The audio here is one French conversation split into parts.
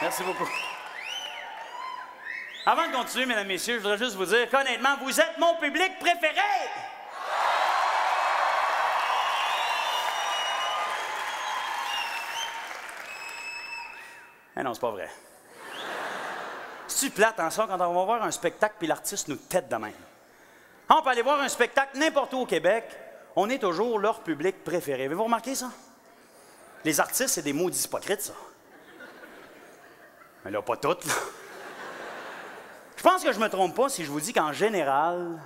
Merci beaucoup. Avant de continuer, mesdames, messieurs, je voudrais juste vous dire qu'honnêtement, vous êtes mon public préféré! Eh non, c'est pas vrai. C'est-tu plate en ça quand on va voir un spectacle puis l'artiste nous tête de même? On peut aller voir un spectacle n'importe où au Québec, on est toujours leur public préféré. Avez-vous remarqué ça? Les artistes, c'est des maudits hypocrites, ça. Mais là, pas toutes, là. Je pense que je me trompe pas si je vous dis qu'en général,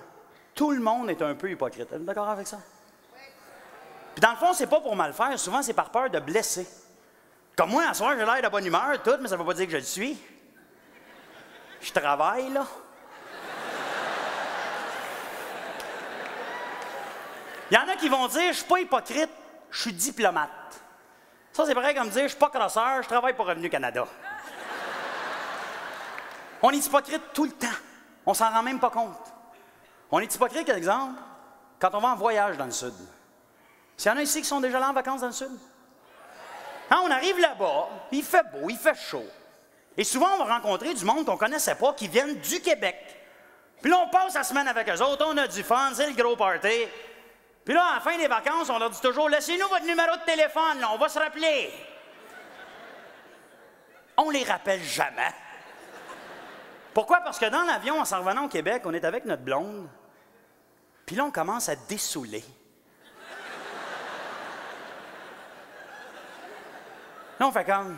tout le monde est un peu hypocrite. Êtes-vous d'accord avec ça? Oui. Puis dans le fond, c'est pas pour mal faire. Souvent, c'est par peur de blesser. Comme moi, à soir, j'ai l'air de bonne humeur, tout, mais ça veut pas dire que je le suis. Je travaille, là. Il y en a qui vont dire, je suis pas hypocrite, je suis diplomate. Ça, c'est pareil comme dire, je suis pas crosseur, je travaille pour Revenu Canada. On est hypocrite tout le temps. On s'en rend même pas compte. On est hypocrite, par exemple, quand on va en voyage dans le Sud. S'il y en a ici qui sont déjà là en vacances dans le Sud? Quand on arrive là-bas, il fait beau, il fait chaud. Et souvent, on va rencontrer du monde qu'on ne connaissait pas, qui viennent du Québec. Puis là, on passe la semaine avec eux autres, on a du fun, c'est le gros party. Puis là, à la fin des vacances, on leur dit toujours, laissez-nous votre numéro de téléphone, là, on va se rappeler. On les rappelle jamais. Pourquoi? Parce que dans l'avion, en s'en revenant au Québec, on est avec notre blonde, puis là, on commence à dessouler. Là, on fait comme...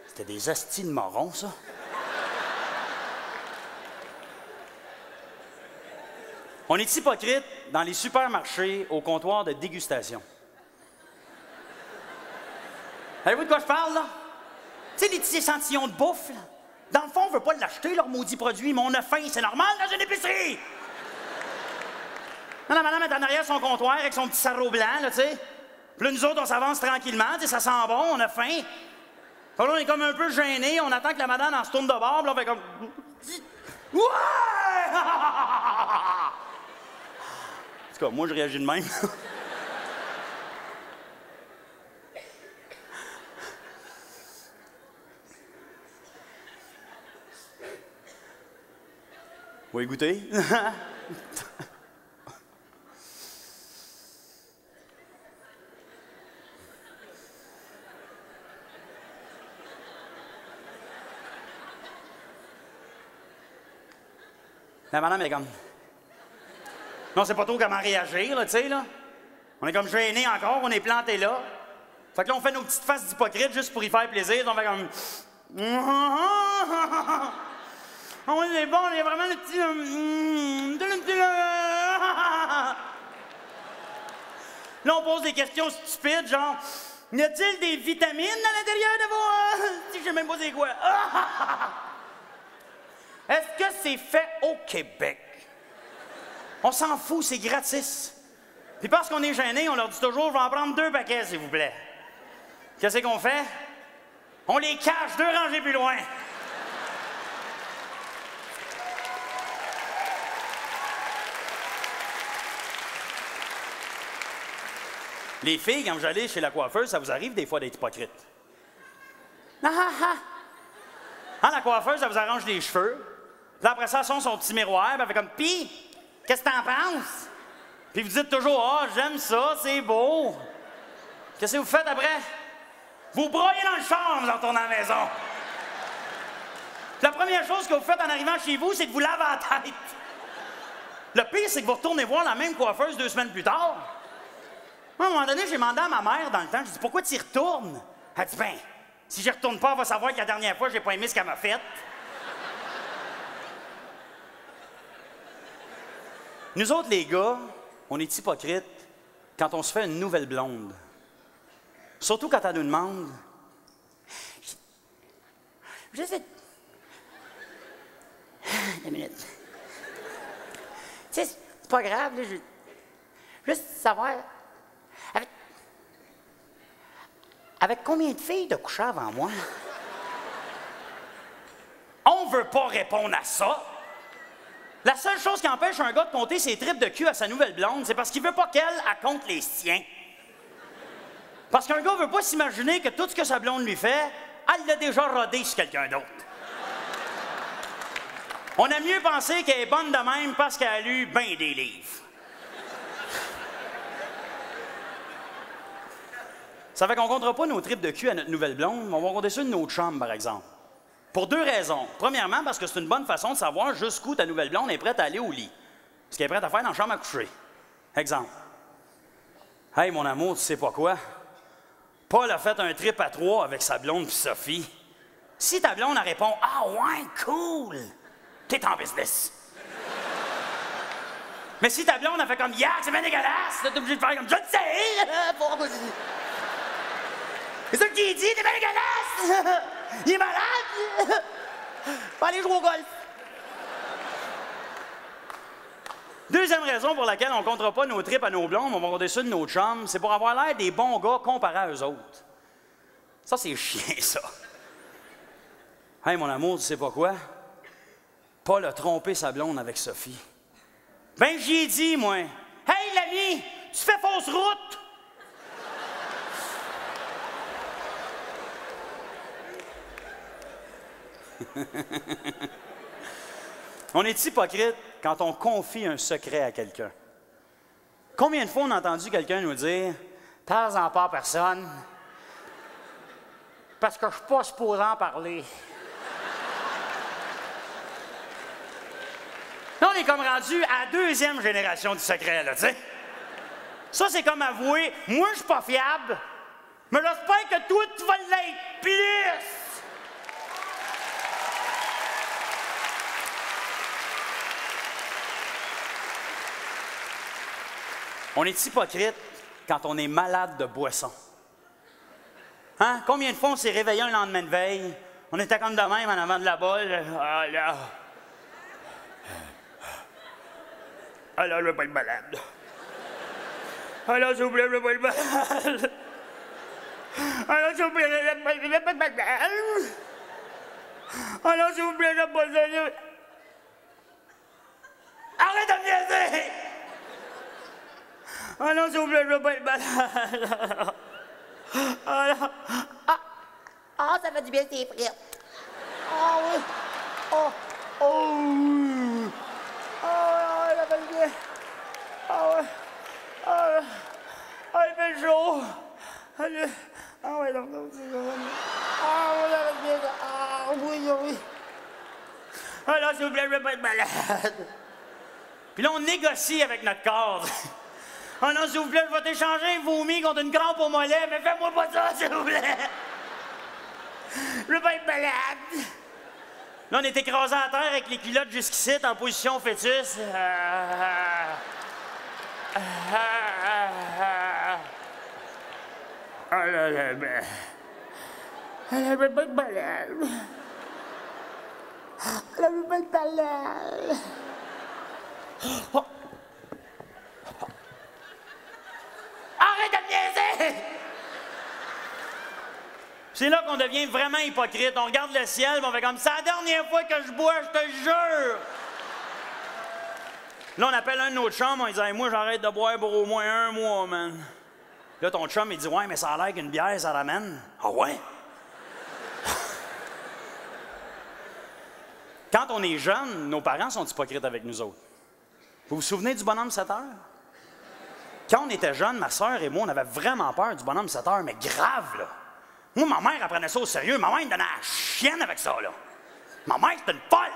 C'était des astis de morons, ça. On est hypocrite dans les supermarchés au comptoir de dégustation. Savez-vous de quoi je parle, là? Tu sais, les petits échantillons de bouffe, là? Dans le fond, on ne veut pas l'acheter, leur maudit produit, mais on a faim, c'est normal dans une épicerie! Non, la madame est en arrière de son comptoir avec son petit sarrau blanc, là, tu sais. Puis là, nous autres, on s'avance tranquillement, tu sais, ça sent bon, on a faim. Puis là, on est comme un peu gênés, on attend que la madame en se tourne de bord, puis là, on fait comme... Ouais! En tout cas, moi, je réagis de même. Vous voulez goûter? La madame est comme... Non, c'est pas trop comment réagir, là, tu sais, là. On est comme gênés encore, on est plantés là. Fait que là, on fait nos petites faces d'hypocrite juste pour y faire plaisir. On fait comme... Oh, c'est bon, il y a vraiment le petit... Là, on pose des questions stupides, genre... Y a-t-il des vitamines à l'intérieur de vos... Je sais même pas c'est quoi. Est-ce que c'est fait au Québec? On s'en fout, c'est gratis. Puis parce qu'on est gênés, on leur dit toujours, je vais en prendre 2 paquets, s'il vous plaît. Qu'est-ce qu'on fait? On les cache 2 rangées plus loin. Les filles, quand vous allez chez la coiffeuse, ça vous arrive des fois d'être hypocrite. Ah, la coiffeuse, ça vous arrange les cheveux. Puis après ça, elle sonne son petit miroir, puis elle fait comme « Pis, qu'est-ce que t'en penses? » Puis vous dites toujours « Ah, j'aime ça, c'est beau. » Qu'est-ce que vous faites après? Vous broyez dans le char en retournant à la maison. Puis la première chose que vous faites en arrivant chez vous, c'est de vous laver la tête. Le pire, c'est que vous retournez voir la même coiffeuse 2 semaines plus tard. Moi, à un moment donné, j'ai demandé à ma mère dans le temps, je dis « Pourquoi tu y retournes? » Elle dit « Ben, si je retourne pas, elle va savoir que la dernière fois, j'ai pas aimé ce qu'elle m'a fait. » Nous autres, les gars, on est hypocrites quand on se fait une nouvelle blonde. Surtout quand elle nous demande... Juste... Une minute. Tu sais, c'est pas grave, là, juste savoir... Avec combien de filles de coucher avant moi? On veut pas répondre à ça. La seule chose qui empêche un gars de compter ses tripes de cul à sa nouvelle blonde, c'est parce qu'il veut pas qu'elle compte les siens. Parce qu'un gars veut pas s'imaginer que tout ce que sa blonde lui fait, elle l'a déjà rodé sur quelqu'un d'autre. On a mieux pensé qu'elle est bonne de même parce qu'elle a lu bien des livres. Ça fait qu'on ne comptera pas nos tripes de cul à notre nouvelle blonde, mais on va compter ça de notre chambre, par exemple. Pour deux raisons. Premièrement, parce que c'est une bonne façon de savoir jusqu'où ta nouvelle blonde est prête à aller au lit. Ce qu'elle est prête à faire dans la chambre à coucher. Exemple. Hey, mon amour, tu sais pas quoi? Paul a fait un trip à 3 avec sa blonde puis Sophie. Si ta blonde elle répond « Ah ouais, cool! » T'es en business. Mais si ta blonde a fait comme « Yeah, c'est bien dégueulasse! » T'es obligé de faire comme « Je le sais! » C'est ça que j'ai dit, t'es bien dégueulasse! Il est malade! Va aller jouer au golf! Deuxième raison pour laquelle on ne comptera pas nos tripes à nos blondes, on va compter ça de nos chums, c'est pour avoir l'air des bons gars comparés à eux autres. Ça, c'est chiant, ça. Hey, mon amour, tu sais pas quoi? Paul a trompé sa blonde avec Sophie. Ben, j'y ai dit, moi. Hey, l'ami, tu fais fausse route! On est hypocrite quand on confie un secret à quelqu'un. Combien de fois on a entendu quelqu'un nous dire « Parle-en pas à personne, parce que je suis pas supposé en parler. » Là, on est comme rendu à la deuxième génération du secret, là, tu sais. Ça, c'est comme avouer « Moi, je suis pas fiable, mais j'espère que toi, tu vas l'être plus! » On est hypocrite quand on est malade de boisson. Hein? Combien de fois on s'est réveillé un lendemain de veille, on était comme de même en avant de la bolle. Ah là! Ah là, je veux pas être malade. Ah là, s'il vous plaît, je veux pas être malade. Ah là, s'il vous plaît, je veux pas être malade. Ah là, s'il vous plaît, je veux pas être malade. Arrête de me niaiser! Ah non, s'il vous plaît, je veux pas être malade. Ah non. Ah, ça fait du bien, ces frites. Ah oui. Oh, oh. Ah, ça fait du bien. Ah ouais. Ah, il fait chaud. Ah ouais, donc, ah oui, ça fait du bien. Ah oui, oui. Ah non, s'il vous plaît, je veux pas être malade. Puis là, on négocie avec notre corps. Ah non, s'il vous plaît, je vais t'échanger un vomi contre une crampe au mollet, mais fais-moi pas ça, s'il vous plaît. Je veux pas être malade. Là, on est écrasé à terre avec les culottes jusqu'ici, en position fœtus. Ah là là, ben. Elle veut pas être malade. Elle veut pas être malade. Oh. Arrête de me niaiser! C'est là qu'on devient vraiment hypocrite. On regarde le ciel, on fait comme ça. C'est la dernière fois que je bois, je te jure! Là, on appelle un de nos chums, on dit hey, moi, j'arrête de boire pour au moins 1 mois, man. Là, ton chum, il dit ouais, mais ça a l'air qu'une bière, ça ramène. Ah ouais? Quand on est jeune, nos parents sont hypocrites avec nous autres. Vous vous souvenez du bonhomme 7 heures? Quand on était jeunes, ma soeur et moi, on avait vraiment peur du bonhomme 7 heures, mais grave, là. Moi, ma mère, elle prenait ça au sérieux. Ma mère, elle me donnait la chienne avec ça, là. Ma mère, c'était une folle!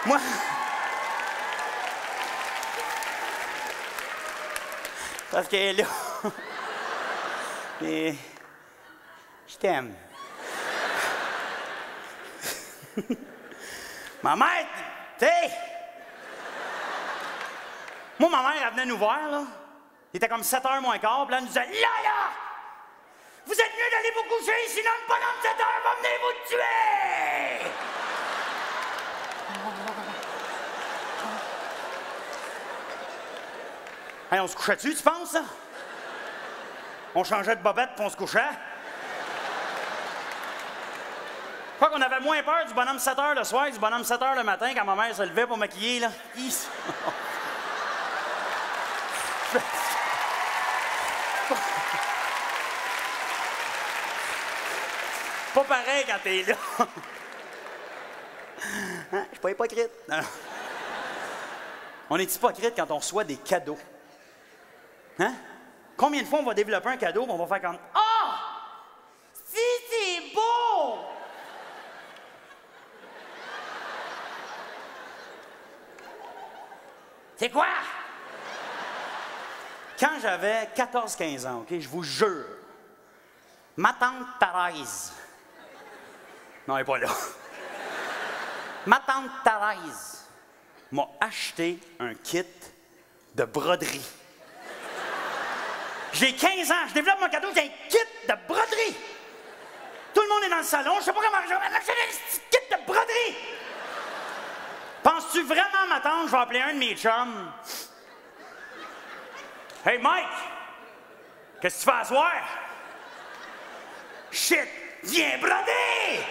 Moi... Parce qu'elle est là. Et... Je t'aime. Ma mère, tu sais... Moi, ma mère, elle venait nous voir, là. Il était comme 7h moins quart, puis là, elle nous disait là! Vous êtes mieux d'aller vous coucher, sinon le bonhomme de 7h va venir vous tuer! Hey, on se couchait-tu, tu penses, ça? On changeait de bobette, puis on se couchait? Quoi qu'on avait moins peur du bonhomme 7 h le soir que du bonhomme 7 h le matin quand ma mère se levait pour maquiller, là. Pas pareil quand t'es là. Hein? Je suis pas hypocrite. Non. On est hypocrite quand on reçoit des cadeaux. Hein? Combien de fois on va développer un cadeau et on va faire comme « Ah! Si, c'est beau! » C'est quoi? Quand j'avais 14-15 ans, OK, je vous jure, ma tante Thérèse, non, elle n'est pas là, ma tante Thérèse m'a acheté un kit de broderie. J'ai 15 ans, je développe mon cadeau, j'ai un kit de broderie. Tout le monde est dans le salon, je sais pas comment je vais acheter un kit de broderie. Penses-tu vraiment, ma tante, je vais appeler un de mes chums? Hey, Mike! Qu'est-ce que tu fais à soir? Shit! Viens broder!